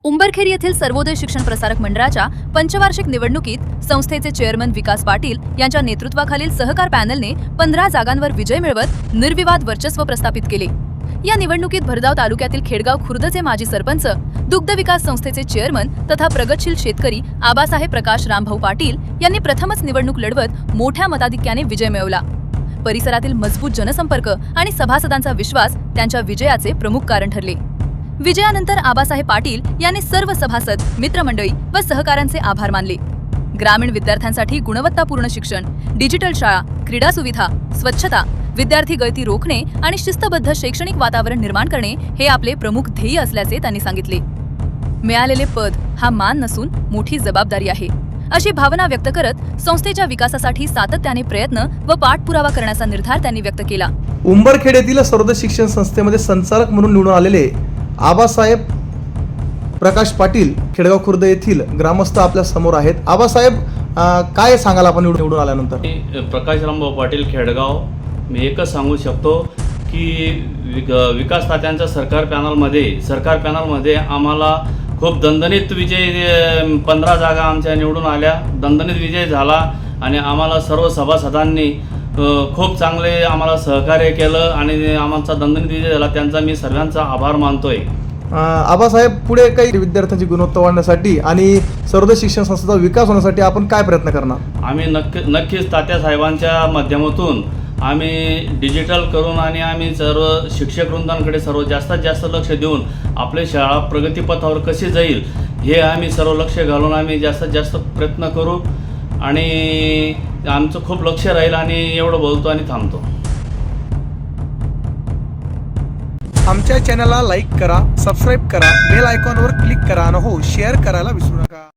उंबरखेड येथील सर्वोदय शिक्षण प्रसारक मंडळाच्या पंचवार्षिक निवडणुकीत संस्थेचे चेअरमन विकास पाटील यांच्या नेतृत्वाखालील सहकार पॅनलने 15 जागांवर विजय मिळवत निर्विवाद वर्चस्व प्रस्थापित केले। या निवडणुकीत भरधाव तालुक्यातील खेडगाव खुर्दचे माजी सरपंच, दुग्ध विकास संस्थेचे चेअरमन तथा प्रगतशील शेतकरी आबासाहेब प्रकाश रामभाऊ पाटील यांनी प्रथमच निवडणूक लढवत मोठ्या मताधिक्याने विजय मिळवला। परिसरातील मजबूत जनसंपर्क आणि सभासदांचा विश्वास त्यांच्या विजयाचे प्रमुख कारण ठरले। विजयानंतर आबासाहेब पाटील यांनी सर्व सभासद, मित्रमंडळी व सहकाऱ्यांचे आभार मानले। ग्रामीण विद्यार्थ्यांसाठी गुणवत्तापूर्ण शिक्षण, डिजिटल शाळा, क्रीडा सुविधा, स्वच्छता, विद्यार्थी गळती रोखणे आणि शिस्तबद्ध शैक्षणिक वातावरण निर्माण करणे हे आपले प्रमुख ध्येय असल्याचे त्यांनी सांगितले। मिळालेले पद हा मान नसून मोठी जबाबदारी आहे, अशी भावना व्यक्त करत संस्थेच्या विकासासाठी सातत्याने प्रयत्न व पाठपुरावा करण्याचा निर्धार त्यांनी व्यक्त केला। उंबरखेड येथील सर्वोदय शिक्षण संस्थेमध्ये संचालक म्हणून निवडून आलेले आबासाहेब प्रकाश पाटील खेडगाव खुर्द येथील ग्रामस्थ आपल्या समोर आहेत। आबासाहेब, काय सांगाल आपण निवडून आल्यानंतर? प्रकाश रामभाऊ पाटील खेडगाव, मी एकच सांगू शकतो की विकास तात्यांच्या सरकार पॅनलमध्ये आम्हाला खूप दणदणीत विजय, 15 जागा आमच्या निवडून आल्या, दणदणीत विजय झाला आणि आम्हाला सर्व सभासदांनी खूप चांगले आम्हाला सहकार्य केलं आणि आमचा दणदणीत विजय झाला। त्यांचा मी सर्वांचा आभार मानतोय। आबासाहेब, पुढे काही विद्यार्थ्यांची गुणवत्ता वाढण्यासाठी आणि सर्वोदय शिक्षण संस्थेचा विकास होण्यासाठी आपण काय प्रयत्न करणार? आम्ही नक्कीच तात्यासाहेबांच्या माध्यमातून आम्ही डिजिटल करून आणि आम्ही सर्व शिक्षक वृंदांकडे सर्व जास्तीत जास्त लक्ष देऊन आपली शाळा प्रगतीपथावर कशी जाईल हे आम्ही सर्व लक्ष घालून आम्ही जास्तीत जास्त प्रयत्न करू आणि आमचं खूप लक्ष राहील आणि एवढं बोलतो आणि थांबतो। आमच्या चॅनलला लाईक करा, सबस्क्राईब करा, बेल आयकॉनवर क्लिक करा आणि हो शेअर करायला विसरू नका।